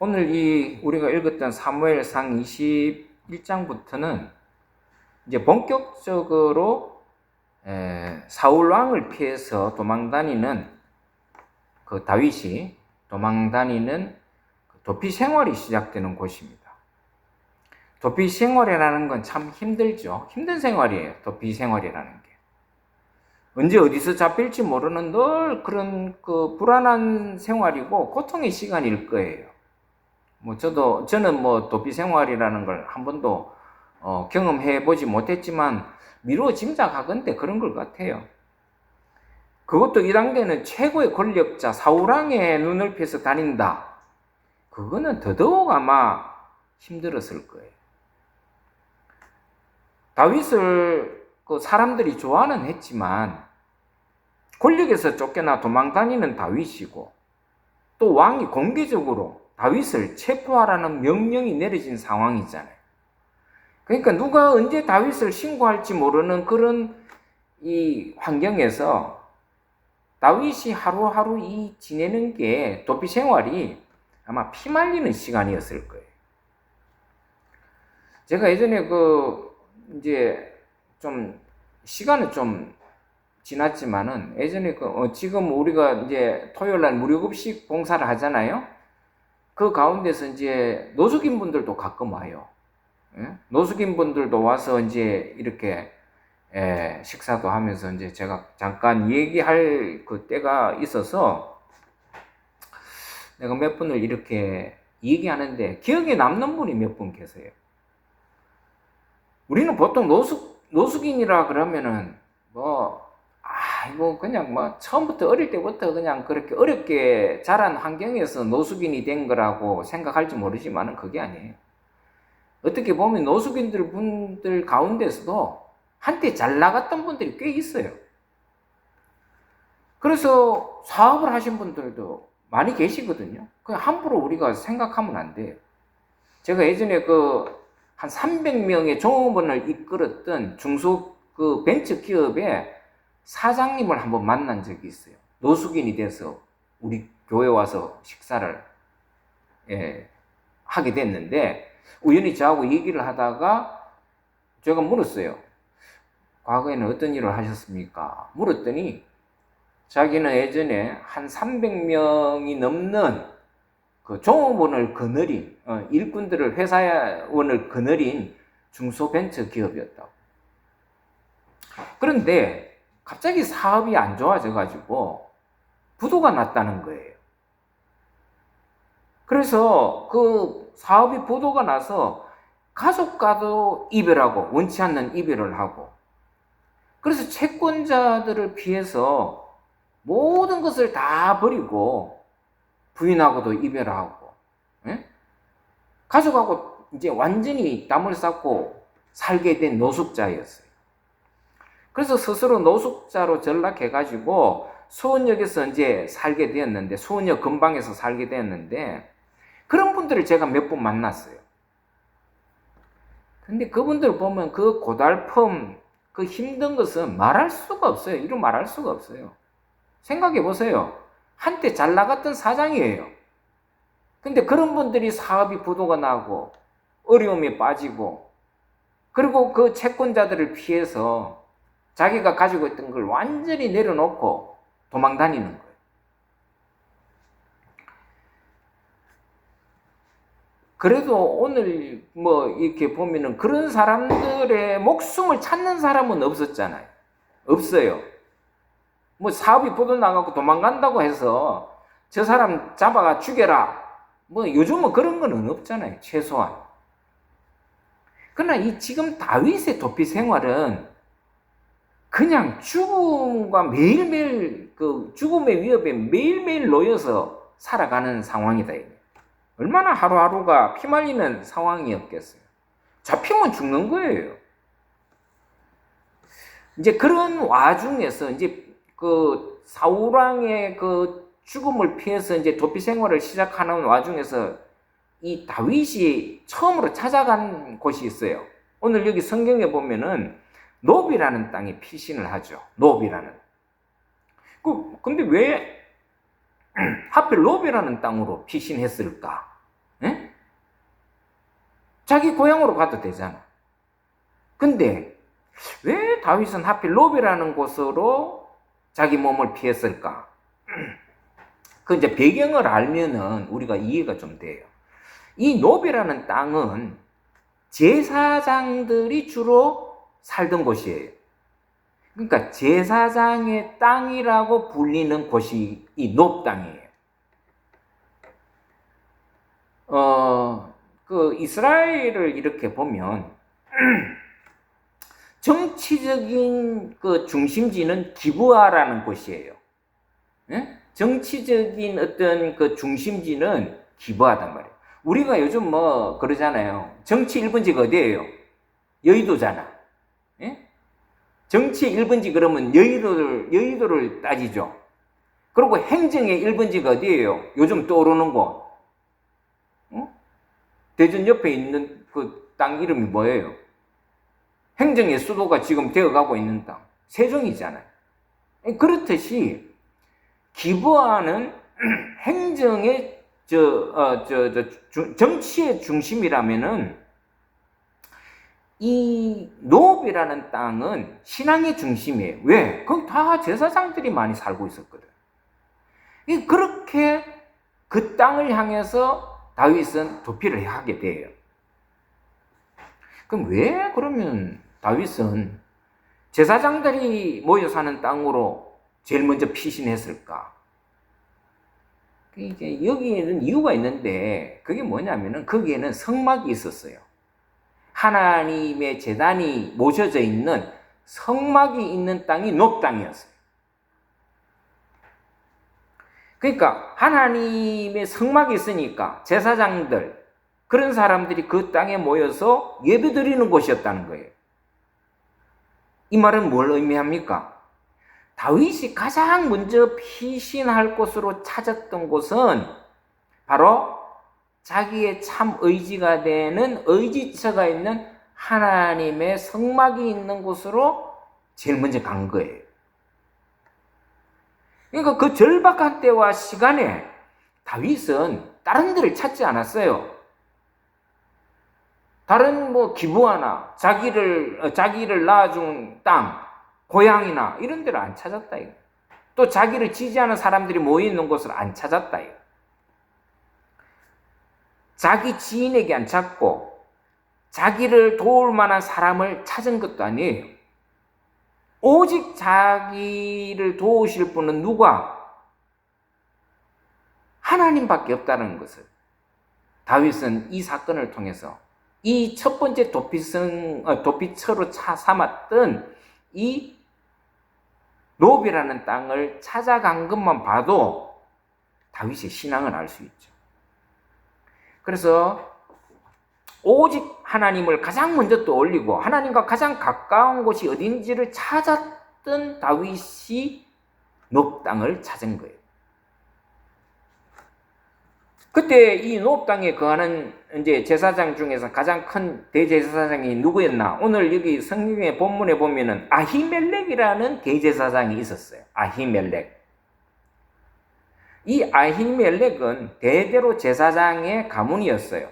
오늘 우리가 읽었던 사무엘상 21장부터는 이제 본격적으로 사울 왕을 피해서 도망다니는 그 다윗이 도망다니는 도피 생활이 시작되는 곳입니다. 도피 생활이라는 건 참 힘들죠. 힘든 생활이에요. 도피 생활이라는 게. 언제 어디서 잡힐지 모르는 늘 그런 그 불안한 생활이고 고통의 시간일 거예요. 저는 도피 생활이라는 걸 한 번도 경험해 보지 못했지만 미루어 짐작하건대 그런 것 같아요. 그것도 이 단계는 최고의 권력자 사울왕의 눈을 피해서 다닌다. 그거는 더더욱 아마 힘들었을 거예요. 다윗을 그 사람들이 좋아는 했지만 권력에서 쫓겨나 도망다니는 다윗이고 또 왕이 공개적으로 다윗을 체포하라는 명령이 내려진 상황이잖아요. 그러니까 누가 언제 다윗을 신고할지 모르는 그런 이 환경에서 다윗이 하루하루 지내는 게 도피 생활이 아마 피 말리는 시간이었을 거예요. 제가 예전에 이제 좀 시간은 좀 지났지만은 예전에 지금 우리가 이제 토요일 날 무료급식 봉사를 하잖아요. 그 가운데서 이제 노숙인 분들도 가끔 와요. 노숙인 분들도 와서 이제 이렇게 식사도 하면서 이제 제가 잠깐 얘기할 그 때가 있어서 내가 몇 분을 이렇게 얘기하는데 기억에 남는 분이 몇 분 계세요. 우리는 보통 노숙인이라 그러면은 이거 그냥 처음부터 어릴 때부터 그냥 그렇게 어렵게 자란 환경에서 노숙인이 된 거라고 생각할지 모르지만은 그게 아니에요. 어떻게 보면 노숙인들 분들 가운데서도 한때 잘 나갔던 분들이 꽤 있어요. 그래서 사업을 하신 분들도 많이 계시거든요. 그냥 함부로 우리가 생각하면 안 돼요. 제가 예전에 한 300명의 종업원을 이끌었던 중소 벤처 기업의 사장님을 한번 만난 적이 있어요. 노숙인이 돼서 우리 교회 와서 식사를 하게 됐는데 우연히 저하고 얘기를 하다가 제가 물었어요. 과거에는 어떤 일을 하셨습니까? 물었더니 자기는 예전에 한 300명이 넘는 그 종업원을 거느린 일꾼들을 회사원을 거느린 중소벤처 기업이었다고. 그런데 갑자기 사업이 안 좋아져가지고 부도가 났다는 거예요. 그래서 그 사업이 부도가 나서 가족과도 이별하고 원치 않는 이별을 하고 그래서 채권자들을 피해서 모든 것을 다 버리고 부인하고도 이별하고 가족하고 이제 완전히 땀을 닦고 살게 된 노숙자였어요. 그래서 스스로 노숙자로 전락해가지고 수원역에서 이제 살게 되었는데 수원역 근방에서 살게 되었는데 그런 분들을 제가 몇 분 만났어요. 근데 그분들 보면 그 고달픔, 그 힘든 것은 말할 수가 없어요. 이루 말할 수가 없어요. 생각해 보세요. 한때 잘 나갔던 사장이에요. 근데 그런 분들이 사업이 부도가 나고 어려움에 빠지고 그리고 그 채권자들을 피해서 자기가 가지고 있던 걸 완전히 내려놓고 도망 다니는 거예요. 그래도 오늘 이렇게 보면은 그런 사람들의 목숨을 찾는 사람은 없었잖아요. 없어요. 사업이 부도 나가고 도망간다고 해서 저 사람 잡아가 죽여라. 요즘은 그런 거는 없잖아요. 최소한. 그러나 지금 다윗의 도피 생활은 그냥 죽음과 매일매일 죽음의 위협에 매일매일 놓여서 살아가는 상황이다. 얼마나 하루하루가 피말리는 상황이었겠어요. 잡히면 죽는 거예요. 이제 그런 와중에서 이제 사울왕의 죽음을 피해서 이제 도피 생활을 시작하는 와중에서 이 다윗이 처음으로 찾아간 곳이 있어요. 오늘 여기 성경에 보면은 노비라는 땅에 피신을 하죠. 노비라는. 근데 왜 하필 노비라는 땅으로 피신했을까? 자기 고향으로 가도 되잖아. 근데 왜 다윗은 하필 노비라는 곳으로 자기 몸을 피했을까? 그 이제 배경을 알면은 우리가 이해가 좀 돼요. 이 노비라는 땅은 제사장들이 주로 살던 곳이에요. 그러니까 제사장의 땅이라고 불리는 곳이 이 노 땅이에요. 그 이스라엘을 이렇게 보면 정치적인 그 중심지는 기브아라는 곳이에요. 예? 정치적인 어떤 그 중심지는 기브아단 말이에요. 우리가 요즘 뭐 그러잖아요. 정치 1번지가 어디예요? 여의도잖아. 예? 정치 1번지 그러면 여의도를 따지죠. 그리고 행정의 1번지가 어디예요? 요즘 떠오르는 곳. 대전 옆에 있는 그 땅 이름이 뭐예요? 행정의 수도가 지금 되어가고 있는 땅. 세종이잖아요. 그렇듯이 기브아는 행정의 정치의 중심이라면은 이 노비라는 땅은 신앙의 중심이에요. 왜? 거기 다 제사장들이 많이 살고 있었거든. 그렇게 그 땅을 향해서 다윗은 도피를 하게 돼요. 그럼 왜 그러면 다윗은 제사장들이 모여 사는 땅으로 제일 먼저 피신했을까? 이제 여기에는 이유가 있는데 그게 뭐냐면은 거기에는 성막이 있었어요. 하나님의 제단이 모셔져 있는 성막이 있는 땅이 노 땅이었어요. 그러니까 하나님의 성막이 있으니까 제사장들 그런 사람들이 그 땅에 모여서 예배드리는 곳이었다는 거예요. 이 말은 뭘 의미합니까? 다윗이 가장 먼저 피신할 곳으로 찾았던 곳은 바로 자기의 참 의지가 되는 의지처가 있는 하나님의 성막이 있는 곳으로 제일 먼저 간 거예요. 그러니까 그 절박한 때와 시간에 다윗은 다른 데를 찾지 않았어요. 다른 뭐 기브아나 자기를 낳아준 땅, 고향이나 이런 데를 안 찾았다 이거. 또 자기를 지지하는 사람들이 모여 있는 곳을 안 찾았다 이거. 자기 지인에게 안 찾고 자기를 도울 만한 사람을 찾은 것도 아니에요. 오직 자기를 도우실 분은 누가? 하나님밖에 없다는 것을 다윗은 이 사건을 통해서 이 첫 번째 도피처로 삼았던 이 노비라는 땅을 찾아간 것만 봐도 다윗의 신앙을 알 수 있죠. 그래서 오직 하나님을 가장 먼저 떠올리고 하나님과 가장 가까운 곳이 어딘지를 찾았던 다윗이 노 땅을 찾은 거예요. 그때 이 노 땅에 거하는 이제 제사장 중에서 가장 큰 대제사장이 누구였나? 오늘 여기 성경의 본문에 보면은 아히멜렉이라는 대제사장이 있었어요. 아히멜렉. 이 아히멜렉은 대대로 제사장의 가문이었어요.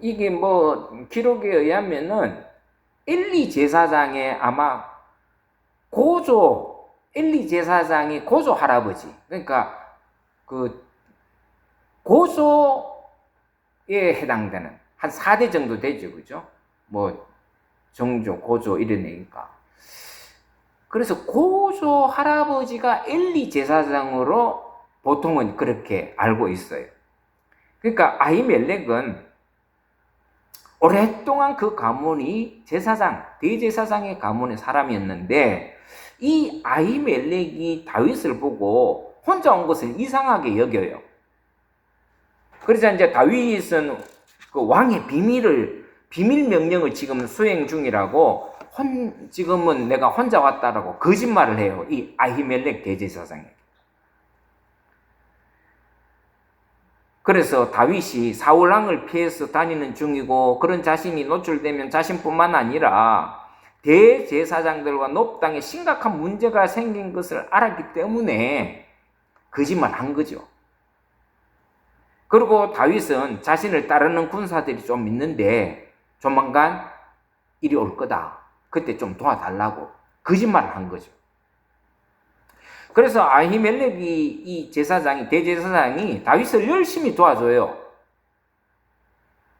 이게 뭐 기록에 의하면은 엘리 제사장의 아마 엘리 제사장이 고조 할아버지. 그러니까 그 고조에 해당되는 한 4대 정도 되죠. 그죠? 뭐 정조, 고조 이런 얘기니까. 그래서 고조 할아버지가 엘리 제사장으로 보통은 그렇게 알고 있어요. 그러니까 아히멜렉은 오랫동안 그 가문이 대제사장의 가문의 사람이었는데 이 아히멜렉이 다윗을 보고 혼자 온 것을 이상하게 여겨요. 그래서 이제 다윗은 그 왕의 비밀 명령을 지금 수행 중이라고 지금은 내가 혼자 왔다라고 거짓말을 해요. 이 아히멜렉 대제사장에게. 그래서 다윗이 사울 왕을 피해서 다니는 중이고 그런 자신이 노출되면 자신뿐만 아니라 대제사장들과 노 땅에 심각한 문제가 생긴 것을 알았기 때문에 거짓말한 거죠. 그리고 다윗은 자신을 따르는 군사들이 좀 있는데 조만간 이리 올 거다. 그때 좀 도와달라고 거짓말을 한 거죠. 그래서 아히멜렉이 이 제사장이 대제사장이 다윗을 열심히 도와줘요.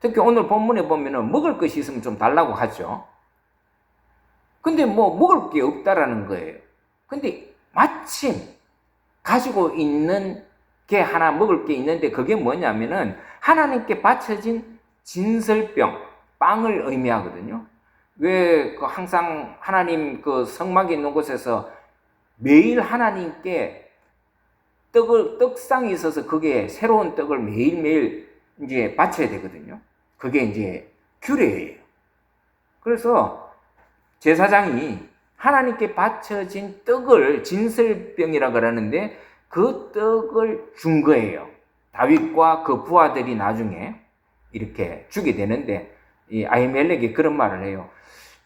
특히 오늘 본문에 보면은 먹을 것이 있으면 좀 달라고 하죠. 근데 뭐 먹을 게 없다라는 거예요. 근데 마침 가지고 있는 게 하나 먹을 게 있는데 그게 뭐냐면은 하나님께 바쳐진 진설병, 빵을 의미하거든요. 왜 항상 하나님 성막에 있는 곳에서 매일 하나님께 떡상이 있어서 그게 새로운 떡을 매일매일 이제 바쳐야 되거든요. 그게 이제 규례예요. 그래서 제사장이 하나님께 바쳐진 떡을 진설병이라 그러는데 그 떡을 준 거예요. 다윗과 그 부하들이 나중에 이렇게 주게 되는데 이 아히멜렉이 그런 말을 해요.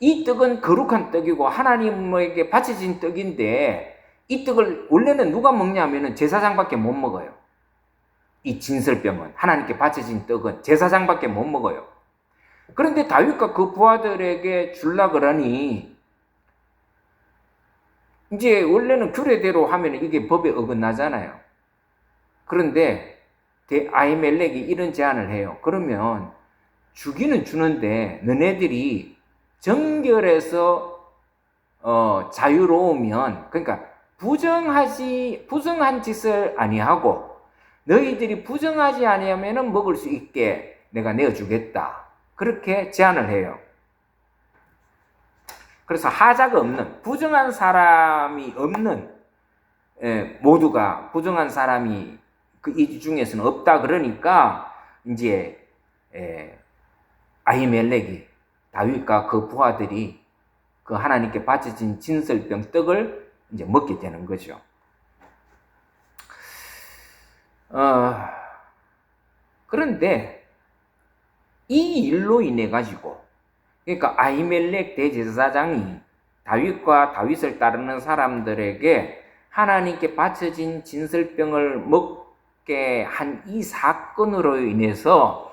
이 떡은 거룩한 떡이고 하나님에게 바쳐진 떡인데 이 떡을 원래는 누가 먹냐면은 제사장밖에 못 먹어요. 이 진설병은 하나님께 바쳐진 떡은 제사장밖에 못 먹어요. 그런데 다윗과 그 부하들에게 줄라 그러니 이제 원래는 규례대로 하면 이게 법에 어긋나잖아요. 그런데 아히멜렉이 이런 제안을 해요. 그러면 주기는 주는데 너네들이 정결해서 자유로우면, 그러니까 부정한 짓을 아니하고 너희들이 부정하지 아니하면 먹을 수 있게 내가 내어주겠다. 그렇게 제안을 해요. 그래서 하자가 없는, 부정한 사람이 없는, 모두가 부정한 사람이 이 중에서는 없다. 그러니까 이제 아히멜렉이 다윗과 그 부하들이 그 하나님께 바쳐진 진설병 떡을 이제 먹게 되는 거죠. 그런데 이 일로 인해 가지고, 그러니까 아히멜렉 대제사장이 다윗과 다윗을 따르는 사람들에게 하나님께 바쳐진 진설병을 먹게 한 이 사건으로 인해서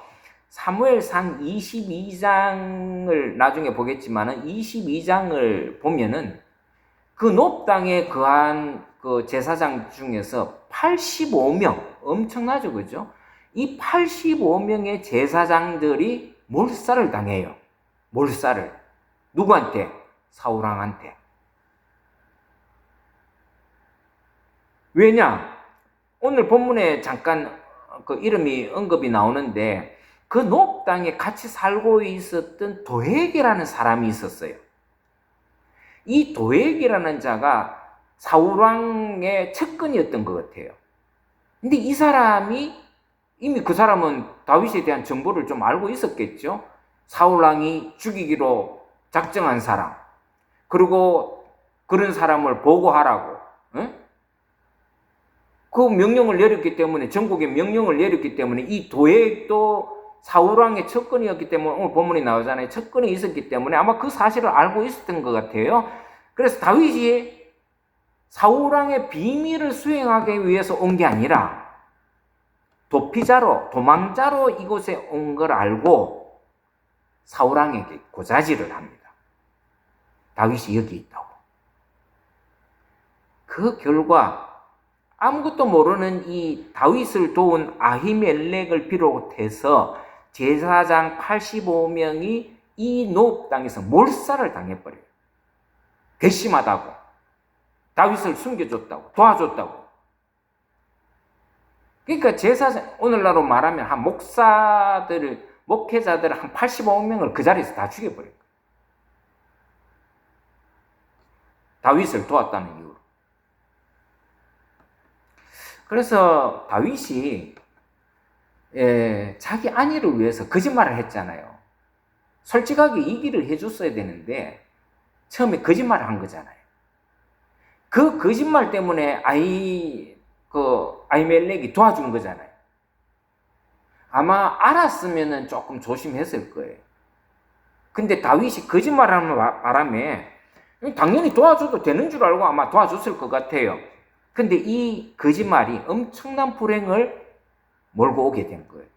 사무엘상 22장을 나중에 보겠지만은 22장을 보면은 그 놉 땅에 거한 그 제사장 중에서 85명, 엄청나죠, 그죠? 이 85명의 제사장들이 몰살을 당해요. 몰살을. 누구한테? 사울왕한테. 왜냐? 오늘 본문에 잠깐 그 이름이 언급이 나오는데 그 놉 땅에 같이 살고 있었던 도액이라는 사람이 있었어요. 이 도액이라는 자가 사울왕의 측근이었던 것 같아요. 근데 이 사람이 이미 그 사람은 다윗에 대한 정보를 좀 알고 있었겠죠. 사울왕이 죽이기로 작정한 사람, 그리고 그런 사람을 보고하라고 그 명령을 내렸기 때문에, 전국에 명령을 내렸기 때문에 이 도액도 사울왕의 측근이었기 때문에, 오늘 본문이 나오잖아요. 측근이 있었기 때문에 아마 그 사실을 알고 있었던 것 같아요. 그래서 다윗이 사울왕의 비밀을 수행하기 위해서 온 게 아니라 도피자로, 도망자로 이곳에 온 걸 알고 사울왕에게 고자질을 합니다. 다윗이 여기 있다고. 그 결과 아무것도 모르는 이 다윗을 도운 아히멜렉을 비롯해서 제사장 85명이 이 놉 땅에서 몰살을 당해버려요. 괘씸하다고, 다윗을 숨겨줬다고, 도와줬다고. 그러니까 제사장, 오늘날로 말하면 한 목회자들 한 85명을 그 자리에서 다 죽여버려요. 다윗을 도왔다는 이유로. 그래서 다윗이 자기 안위를 위해서 거짓말을 했잖아요. 솔직하게 얘기를 해줬어야 되는데 처음에 거짓말을 한 거잖아요. 그 거짓말 때문에 아히멜렉이 도와준 거잖아요. 아마 알았으면 조금 조심했을 거예요. 근데 다윗이 거짓말하는 바람에 당연히 도와줘도 되는 줄 알고 아마 도와줬을 것 같아요. 근데 이 거짓말이 엄청난 불행을 몰고 오게 된 거예요.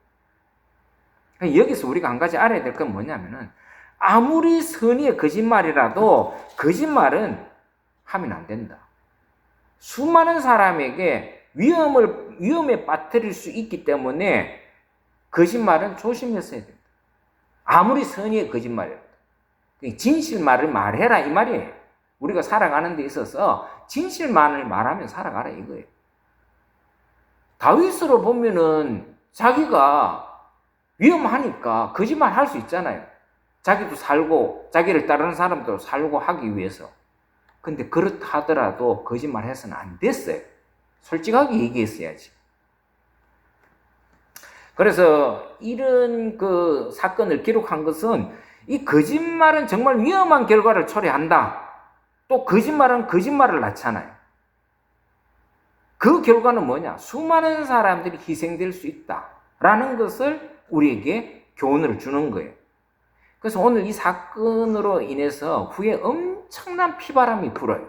여기서 우리가 한 가지 알아야 될 건 뭐냐면은 아무리 선의의 거짓말이라도 거짓말은 하면 안 된다. 수많은 사람에게 위험에 빠뜨릴 수 있기 때문에 거짓말은 조심했어야 된다. 아무리 선의의 거짓말이라도. 진실말을 말해라 이 말이에요. 우리가 살아가는 데 있어서 진실만을 말하면 살아가라 이거예요. 다윗으로 보면은 자기가 위험하니까 거짓말 할 수 있잖아요. 자기도 살고 자기를 따르는 사람도 살고 하기 위해서. 근데 그렇다 하더라도 거짓말 해서는 안 됐어요. 솔직하게 얘기했어야지. 그래서 이런 그 사건을 기록한 것은 이 거짓말은 정말 위험한 결과를 초래한다. 또 거짓말은 거짓말을 낳잖아요. 그 결과는 뭐냐? 수많은 사람들이 희생될 수 있다라는 것을 우리에게 교훈을 주는 거예요. 그래서 오늘 이 사건으로 인해서 후에 엄청난 피바람이 불어요.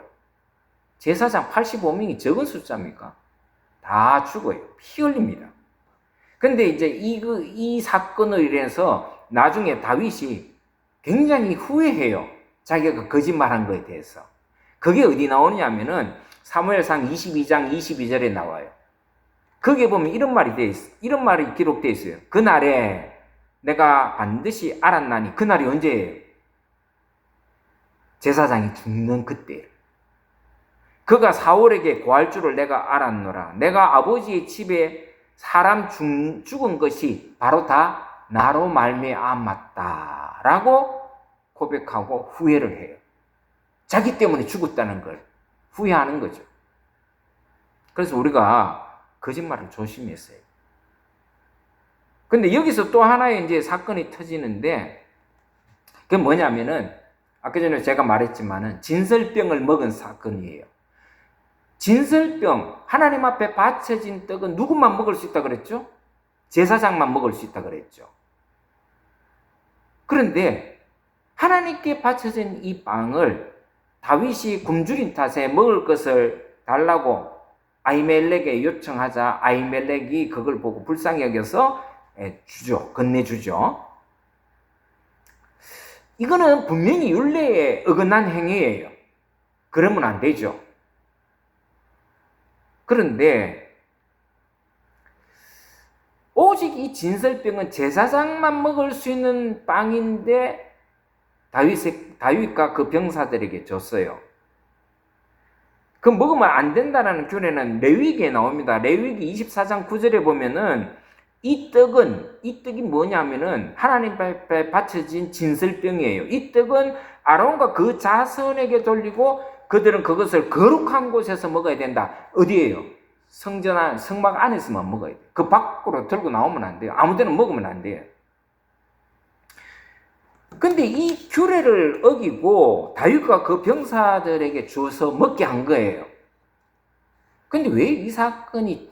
제사장 85명이 적은 숫자입니까? 다 죽어요. 피 흘립니다. 근데 이제 이 사건으로 인해서 나중에 다윗이 굉장히 후회해요. 자기가 거짓말한 거에 대해서. 그게 어디 나오냐면은 사무엘상 22장 22절에 나와요. 거기에 보면 이런 말이 기록되어 있어요. 그날에 내가 반드시 알았나니, 그날이 언제예요? 제사장이 죽는 그때예요. 그가 사울에게 고할 줄을 내가 알았노라. 내가 아버지의 집에 사람 죽은 것이 바로 다 나로 말미암았다 라고 고백하고 후회를 해요. 자기 때문에 죽었다는 걸 후회하는 거죠. 그래서 우리가 거짓말을 조심했어요. 근데 여기서 또 하나의 이제 사건이 터지는데, 그게 뭐냐면은, 아까 전에 제가 말했지만은, 진설병을 먹은 사건이에요. 진설병, 하나님 앞에 바쳐진 떡은 누구만 먹을 수 있다 그랬죠? 제사장만 먹을 수 있다 그랬죠. 그런데, 하나님께 바쳐진 이 빵을 다윗이 굶주린 탓에 먹을 것을 달라고 아히멜렉에 요청하자 아히멜렉이 그걸 보고 불쌍히 여겨서 건네주죠. 이거는 분명히 율례에 어긋난 행위예요. 그러면 안 되죠. 그런데 오직 이 진설병은 제사장만 먹을 수 있는 빵인데 다윗과 그 병사들에게 줬어요. 그 먹으면 안 된다는 규례는 레위기에 나옵니다. 레위기 24장 9절에 보면은 이 떡이 뭐냐면은 하나님 앞에 바쳐진 진설병이에요. 이 떡은 아론과 그 자손에게 돌리고 그들은 그것을 거룩한 곳에서 먹어야 된다. 어디예요? 성막 안에서만 먹어야 돼요. 그 밖으로 들고 나오면 안 돼요. 아무 데나 먹으면 안 돼요. 근데 이 규례를 어기고 다윗과 그 병사들에게 주어서 먹게 한 거예요. 근데 왜 이 사건이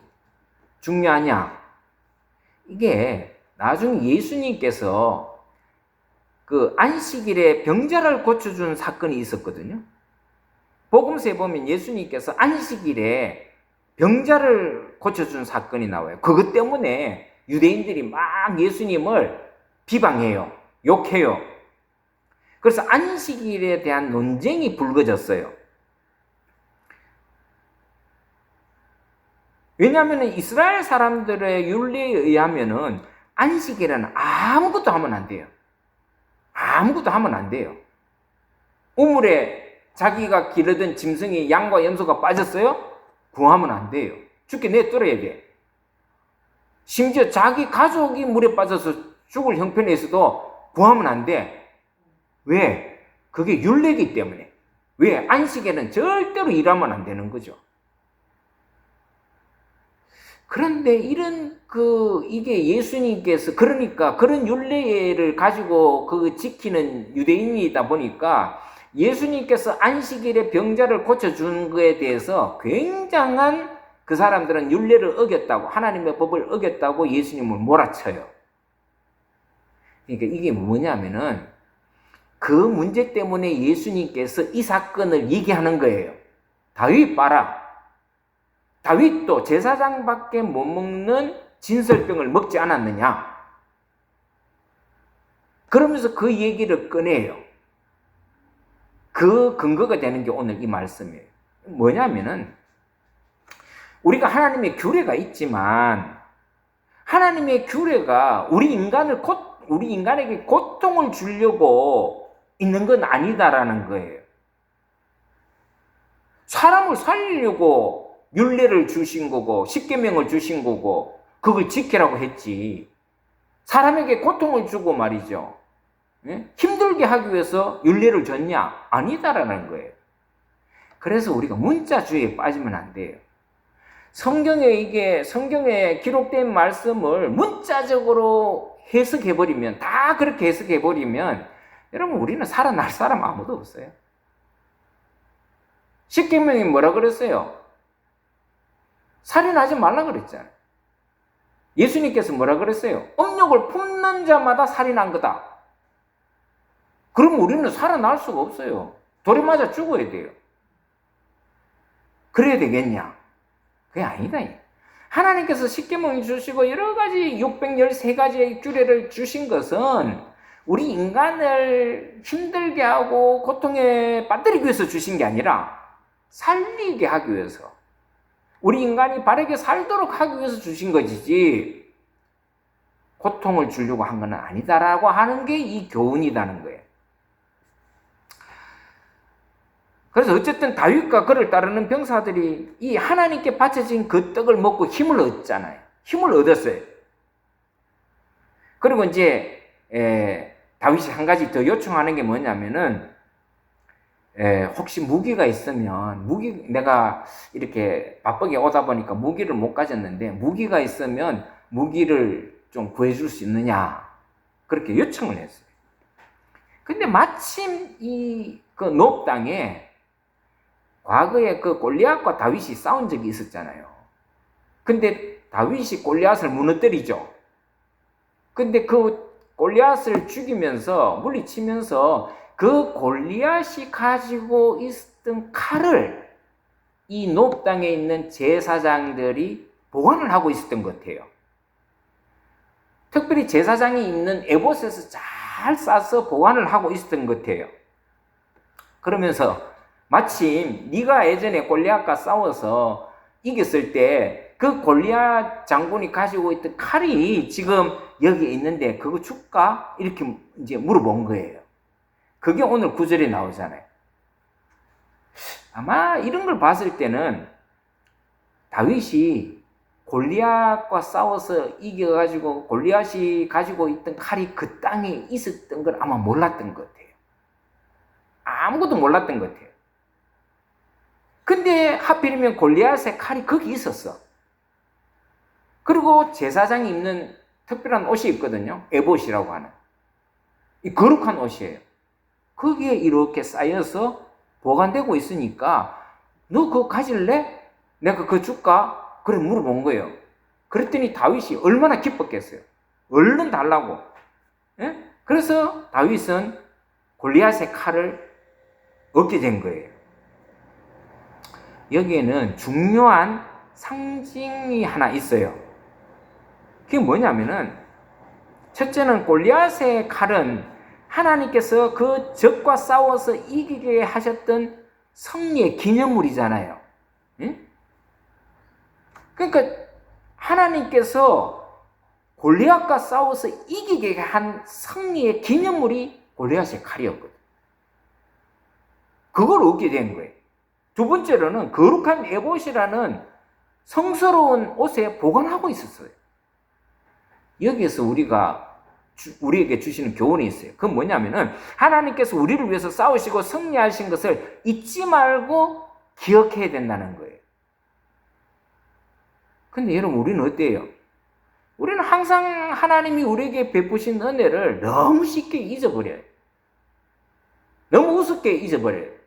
중요하냐? 이게 나중에 예수님께서 그 안식일에 병자를 고쳐준 사건이 있었거든요. 복음서에 보면 예수님께서 안식일에 병자를 고쳐준 사건이 나와요. 그것 때문에 유대인들이 막 예수님을 비방해요. 욕해요. 그래서 안식일에 대한 논쟁이 불거졌어요. 왜냐하면 이스라엘 사람들의 율례에 의하면은 안식일에는 아무것도 하면 안 돼요. 아무것도 하면 안 돼요. 우물에 자기가 기르던 짐승이 양과 염소가 빠졌어요? 구하면 안 돼요. 죽게 내버려야 돼. 심지어 자기 가족이 물에 빠져서 죽을 형편에 있어도 구하면 안 돼. 왜? 그게 율례이기 때문에. 왜? 안식에는 절대로 일하면 안 되는 거죠. 그런데 이게 예수님께서, 그러니까 그런 율례를 가지고 지키는 유대인이다 보니까 예수님께서 안식일에 병자를 고쳐준 거에 대해서 굉장한 그 사람들은 율례를 어겼다고, 하나님의 법을 어겼다고 예수님을 몰아쳐요. 그러니까 이게 뭐냐면은 그 문제 때문에 예수님께서 이 사건을 얘기하는 거예요. 다윗 봐라. 다윗도 제사장밖에 못 먹는 진설병을 먹지 않았느냐? 그러면서 그 얘기를 꺼내요. 그 근거가 되는 게 오늘 이 말씀이에요. 뭐냐면은 우리가 하나님의 규례가 있지만 하나님의 규례가 우리 인간에게 고통을 주려고 있는 건 아니다라는 거예요. 사람을 살리려고 율례를 주신 거고 십계명을 주신 거고 그걸 지키라고 했지. 사람에게 고통을 주고 말이죠. 힘들게 하기 위해서 율례를 줬냐? 아니다라는 거예요. 그래서 우리가 문자주의에 빠지면 안 돼요. 성경에 기록된 말씀을 문자적으로 해석해버리면, 다 그렇게 해석해버리면, 여러분, 우리는 살아날 사람 아무도 없어요. 십계명이 뭐라 그랬어요? 살인하지 말라 그랬잖아요. 예수님께서 뭐라 그랬어요? 음욕을 품는 자마다 살인한 거다. 그럼 우리는 살아날 수가 없어요. 돌에 맞아 죽어야 돼요. 그래야 되겠냐? 그게 아니다. 하나님께서 십계명을 주시고 여러 가지 613가지의 규례를 주신 것은 우리 인간을 힘들게 하고 고통에 빠뜨리기 위해서 주신 게 아니라 살리게 하기 위해서, 우리 인간이 바르게 살도록 하기 위해서 주신 것이지 고통을 주려고 한 건 아니다라고 하는 게 이 교훈이라는 거예요. 그래서 어쨌든 다윗과 그를 따르는 병사들이 이 하나님께 바쳐진 그 떡을 먹고 힘을 얻잖아요. 힘을 얻었어요. 그리고 이제 다윗이 한 가지 더 요청하는 게 뭐냐면은 혹시 무기가 있으면, 내가 이렇게 바쁘게 오다 보니까 무기를 못 가졌는데 무기가 있으면 무기를 좀 구해줄 수 있느냐, 그렇게 요청을 했어요. 근데 마침 그 노브 땅에 과거에 그 골리앗과 다윗이 싸운 적이 있었잖아요. 근데 다윗이 골리앗을 무너뜨리죠. 근데 그 골리앗을 죽이면서, 물리치면서 그 골리앗이 가지고 있었던 칼을 이 노브 땅에 있는 제사장들이 보관을 하고 있었던 것 같아요. 특별히 제사장이 입는 에봇에서 잘 싸서 보관을 하고 있었던 것 같아요. 그러면서 마침 네가 예전에 골리앗과 싸워서 이겼을 때 그 골리앗 장군이 가지고 있던 칼이 지금 여기 있는데 그거 줄까? 이렇게 이제 물어본 거예요. 그게 오늘 구절에 나오잖아요. 아마 이런 걸 봤을 때는 다윗이 골리앗과 싸워서 이겨가지고 골리앗이 가지고 있던 칼이 그 땅에 있었던 걸 아마 몰랐던 것 같아요. 아무것도 몰랐던 것 같아요. 근데 하필이면 골리앗의 칼이 거기 있었어. 그리고 제사장이 입는 특별한 옷이 있거든요. 에봇이라고 하는. 이 거룩한 옷이에요. 거기에 이렇게 쌓여서 보관되고 있으니까 너 그거 가질래? 내가 그거 줄까? 그래 물어본 거예요. 그랬더니 다윗이 얼마나 기뻤겠어요. 얼른 달라고. 예? 그래서 다윗은 골리앗의 칼을 얻게 된 거예요. 여기에는 중요한 상징이 하나 있어요. 그게 뭐냐면은, 첫째는 골리앗의 칼은 하나님께서 그 적과 싸워서 이기게 하셨던 승리의 기념물이잖아요. 응? 그러니까 하나님께서 골리앗과 싸워서 이기게 한 승리의 기념물이 골리앗의 칼이었거든. 그걸 얻게 된 거예요. 두 번째로는 거룩한 에봇이라는 성스러운 옷에 보관하고 있었어요. 여기에서 우리에게 주시는 교훈이 있어요. 그건 뭐냐면은 하나님께서 우리를 위해서 싸우시고 승리하신 것을 잊지 말고 기억해야 된다는 거예요. 근데 여러분, 우리는 어때요? 우리는 항상 하나님이 우리에게 베푸신 은혜를 너무 쉽게 잊어버려요. 너무 우습게 잊어버려요.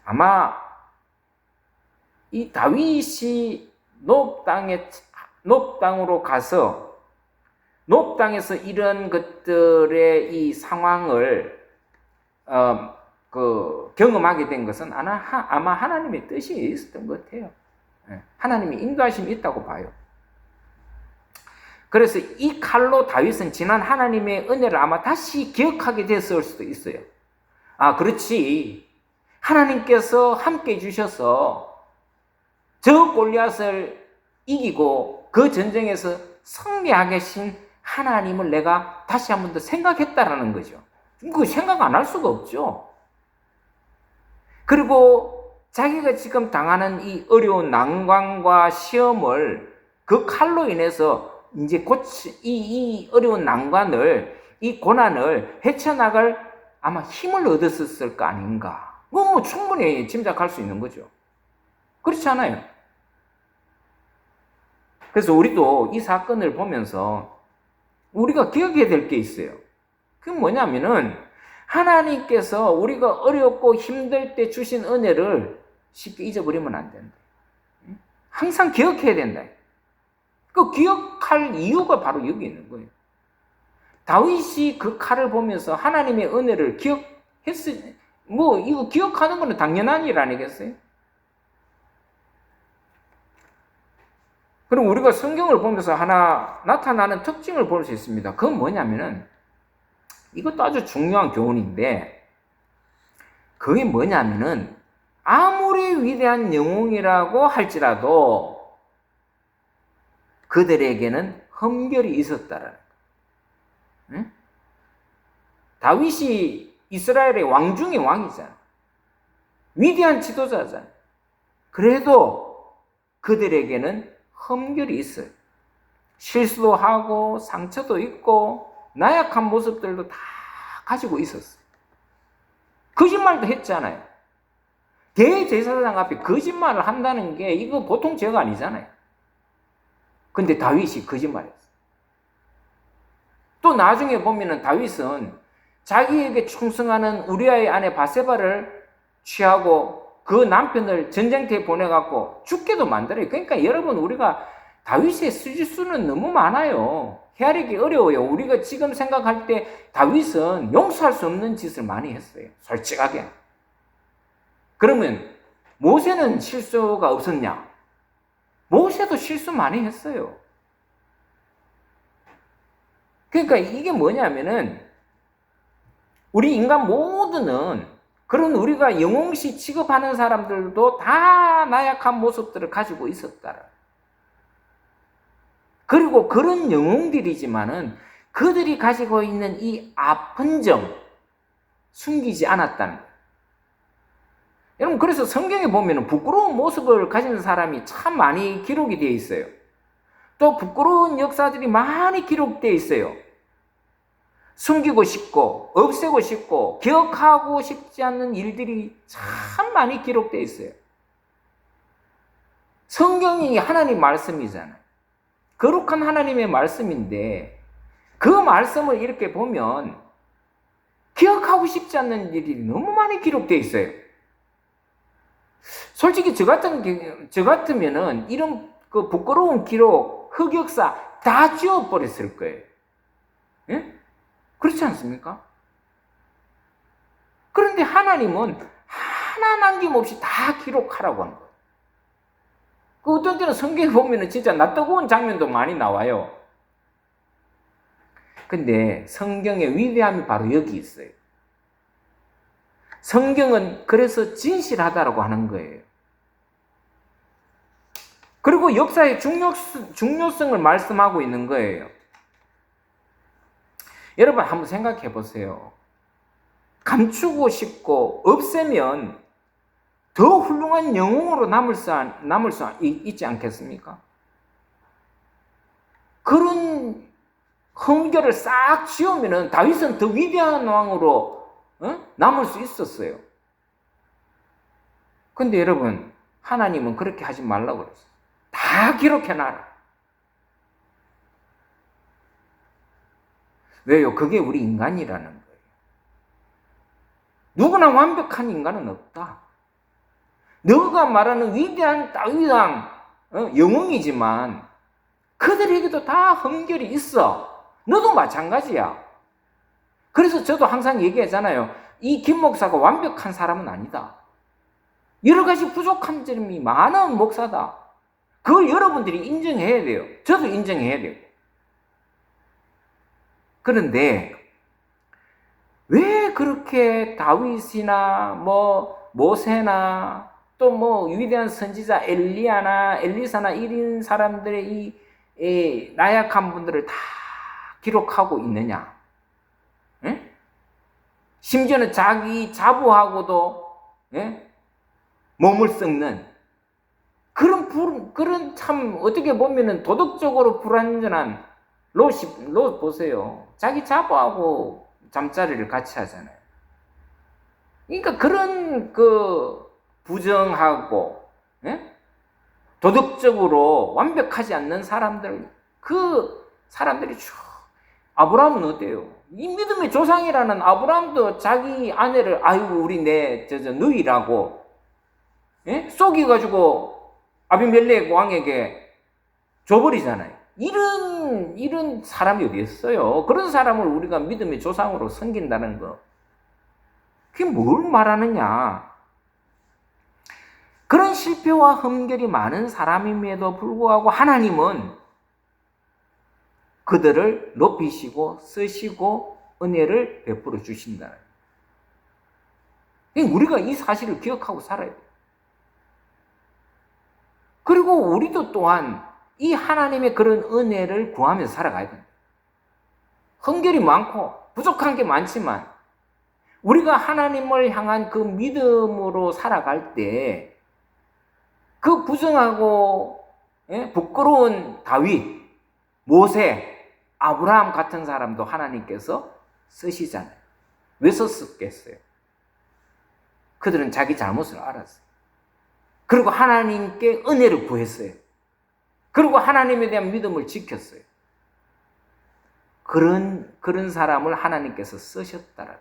아마 이 다윗이 노브 땅으로 가서 노브 땅에서 이런 것들의 이 상황을 경험하게 된 것은 아마 하나님의 뜻이 있었던 것 같아요. 하나님이 인도하심이 있다고 봐요. 그래서 이 칼로 다윗은 지난 하나님의 은혜를 아마 다시 기억하게 됐을 수도 있어요. 아, 그렇지. 하나님께서 함께 해주셔서 저 골리앗을 이기고 그 전쟁에서 승리하게 하신 하나님을 내가 다시 한 번 더 생각했다라는 거죠. 그거 생각 안 할 수가 없죠. 그리고 자기가 지금 당하는 이 어려운 난관과 시험을 그 칼로 인해서 이제 이 어려운 난관을, 이 고난을 헤쳐나갈 아마 힘을 얻었을 거 아닌가. 뭐 충분히 짐작할 수 있는 거죠. 그렇지 않아요? 그래서 우리도 이 사건을 보면서 우리가 기억해야 될 게 있어요. 그게 뭐냐면은 하나님께서 우리가 어렵고 힘들 때 주신 은혜를 쉽게 잊어버리면 안 된다. 항상 기억해야 된다. 그 기억할 이유가 바로 여기 있는 거예요. 다윗이 그 칼을 보면서 하나님의 은혜를 이거 기억하는 거는 당연한 일 아니겠어요? 그리고 우리가 성경을 보면서 하나 나타나는 특징을 볼 수 있습니다. 그건 뭐냐면은, 이것도 아주 중요한 교훈인데, 그게 뭐냐면은, 아무리 위대한 영웅이라고 할지라도 그들에게는 흠결이 있었다라는 거예요. 응? 다윗이 이스라엘의 왕 중의 왕이잖아. 위대한 지도자잖아. 그래도 그들에게는 흠결이 있어요. 실수도 하고 상처도 있고 나약한 모습들도 다 가지고 있었어요. 거짓말도 했잖아요. 대제사장 앞에 거짓말을 한다는 게 이거 보통 죄가 아니잖아요. 근데 다윗이 거짓말했어요. 또 나중에 보면은 다윗은 자기에게 충성하는 우리아의 아내 바세바를 취하고 그 남편을 전쟁터에 보내갖고 죽게도 만들어요. 그러니까 여러분, 우리가 다윗의 수지수는 너무 많아요. 헤아리기 어려워요. 우리가 지금 생각할 때 다윗은 용서할 수 없는 짓을 많이 했어요. 솔직하게. 그러면 모세는 실수가 없었냐? 모세도 실수 많이 했어요. 그러니까 이게 뭐냐면은 우리 인간 모두는 그런 우리가 영웅시 취급하는 사람들도 다 나약한 모습들을 가지고 있었다. 그리고 그런 영웅들이지만은 그들이 가지고 있는 이 아픈 점 숨기지 않았다는 거예요. 여러분, 그래서 성경에 보면은 부끄러운 모습을 가진 사람이 참 많이 기록이 되어 있어요. 또 부끄러운 역사들이 많이 기록되어 있어요. 숨기고 싶고 없애고 싶고 기억하고 싶지 않는 일들이 참 많이 기록되어 있어요. 성경이 하나님 말씀이잖아요. 거룩한 하나님의 말씀인데 그 말씀을 이렇게 보면 기억하고 싶지 않는 일이 너무 많이 기록되어 있어요. 솔직히 저 같으면은 이런 그 부끄러운 기록, 흑역사 다 지워버렸을 거예요. 예? 그렇지 않습니까? 그런데 하나님은 하나 남김없이 다 기록하라고 하는 거예요. 그 어떤 때는 성경에 보면 진짜 낯뜨거운 장면도 많이 나와요. 근데 성경의 위대함이 바로 여기 있어요. 성경은 그래서 진실하다라고 하는 거예요. 그리고 역사의 중요성을 말씀하고 있는 거예요. 여러분 한번 생각해 보세요. 감추고 싶고 없애면 더 훌륭한 영웅으로 남을 수 있지 않겠습니까? 그런 흠결을 싹 지우면 다윗은 더 위대한 왕으로 남을 수 있었어요. 근데 여러분, 하나님은 그렇게 하지 말라고 그랬어요. 다 기록해놔라. 왜요? 그게 우리 인간이라는 거예요. 누구나 완벽한 인간은 없다. 너가 말하는 위대한 다윗왕 영웅이지만 그들에게도 다 흠결이 있어. 너도 마찬가지야. 그래서 저도 항상 얘기하잖아요. 이 김 목사가 완벽한 사람은 아니다. 여러 가지 부족한 점이 많은 목사다. 그걸 여러분들이 인정해야 돼요. 저도 인정해야 돼요. 그런데 왜 그렇게 다윗이나 모세나 또 위대한 선지자 엘리사나 이런 사람들의 이 나약한 분들을 다 기록하고 있느냐? 예? 심지어는 자기 자부하고도 몸을 썩는 그런 참 어떻게 보면은 도덕적으로 불완전한 롯 보세요. 자기 자부하고 잠자리를 같이 하잖아요. 그러니까 그런 부정하고 도덕적으로 완벽하지 않는 사람들, 그 사람들이 쭉. 아브라함은 어때요? 이 믿음의 조상이라는 아브라함도 자기 아내를 아이고 우리 누이라고 속여가지고 아비멜렉 왕에게 줘버리잖아요. 이런 사람이 어디 있어요? 그런 사람을 우리가 믿음의 조상으로 섬긴다는 거. 그게 뭘 말하느냐? 그런 실패와 흠결이 많은 사람임에도 불구하고 하나님은 그들을 높이시고 쓰시고 은혜를 베풀어 주신다. 우리가 이 사실을 기억하고 살아야 돼요. 그리고 우리도 또한 이 하나님의 그런 은혜를 구하면서 살아가야 됩니다. 흠결이 많고 부족한 게 많지만 우리가 하나님을 향한 그 믿음으로 살아갈 때 그 부정하고 부끄러운 다윗, 모세, 아브라함 같은 사람도 하나님께서 쓰시잖아요. 왜 썼겠어요? 그들은 자기 잘못을 알았어요. 그리고 하나님께 은혜를 구했어요. 그리고 하나님에 대한 믿음을 지켰어요. 그런 사람을 하나님께서 쓰셨다라.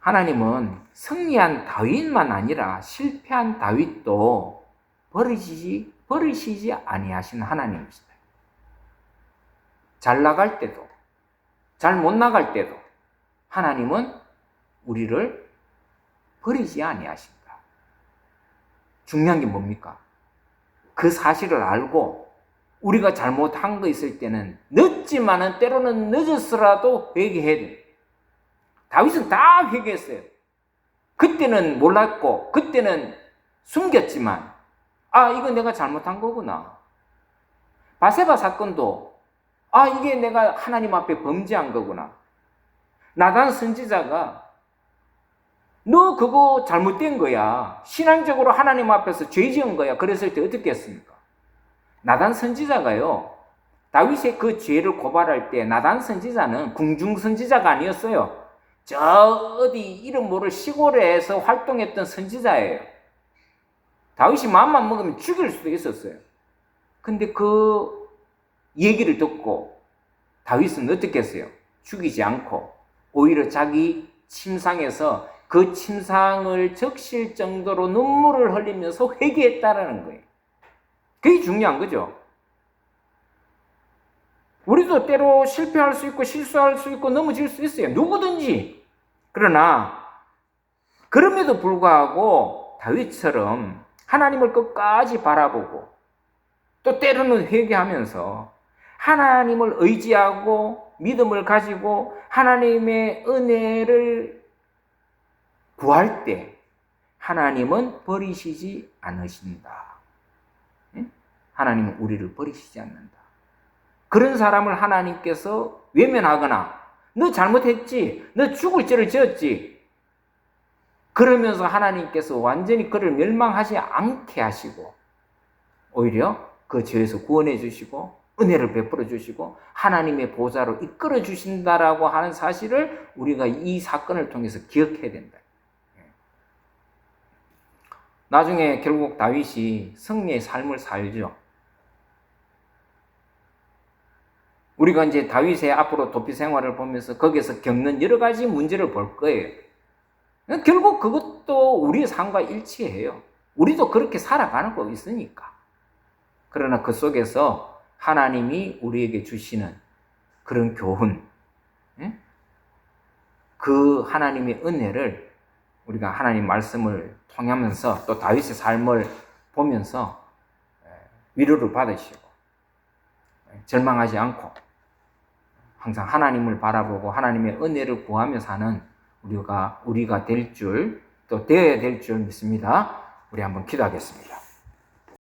하나님은 승리한 다윗만 아니라 실패한 다윗도 버리시지 아니하신 하나님이시다. 잘 나갈 때도, 잘 못 나갈 때도 하나님은 우리를 버리지 아니하신다. 중요한 게 뭡니까? 그 사실을 알고 우리가 잘못한 거 있을 때는 늦지만은 때로는 늦었으라도 회개해야 돼요. 다윗은 다 회개했어요. 그때는 몰랐고 그때는 숨겼지만 이거 내가 잘못한 거구나. 바세바 사건도 이게 내가 하나님 앞에 범죄한 거구나. 나단 선지자가 너 그거 잘못된 거야. 신앙적으로 하나님 앞에서 죄 지은 거야. 그랬을 때 어떻게 했습니까? 나단 선지자가요. 다윗의 그 죄를 고발할 때 나단 선지자는 궁중 선지자가 아니었어요. 저 어디 이름 모를 시골에서 활동했던 선지자예요. 다윗이 마음만 먹으면 죽일 수도 있었어요. 근데 그 얘기를 듣고 다윗은 어떻게 했어요? 죽이지 않고 오히려 자기 침상에서 그 침상을 적실 정도로 눈물을 흘리면서 회개했다라는 거예요. 그게 중요한 거죠. 우리도 때로 실패할 수 있고 실수할 수 있고 넘어질 수 있어요. 누구든지. 그러나 그럼에도 불구하고 다윗처럼 하나님을 끝까지 바라보고 또 때로는 회개하면서 하나님을 의지하고 믿음을 가지고 하나님의 은혜를 구할 때 하나님은 버리시지 않으신다. 하나님은 우리를 버리시지 않는다. 그런 사람을 하나님께서 외면하거나 너 잘못했지, 너 죽을 죄를 지었지, 그러면서 하나님께서 완전히 그를 멸망하지 않게 하시고 오히려 그 죄에서 구원해 주시고 은혜를 베풀어 주시고 하나님의 보좌로 이끌어 주신다라고 하는 사실을 우리가 이 사건을 통해서 기억해야 된다. 나중에 결국 다윗이 승리의 삶을 살죠. 우리가 이제 다윗의 앞으로 도피 생활을 보면서 거기에서 겪는 여러 가지 문제를 볼 거예요. 결국 그것도 우리의 삶과 일치해요. 우리도 그렇게 살아가는 거 있으니까. 그러나 그 속에서 하나님이 우리에게 주시는 그런 교훈, 그 하나님의 은혜를 우리가 하나님 말씀을 통하면서 또 다윗의 삶을 보면서 위로를 받으시고 절망하지 않고 항상 하나님을 바라보고 하나님의 은혜를 구하며 사는 우리가 될 줄, 또 되어야 될 줄 믿습니다. 우리 한번 기도하겠습니다.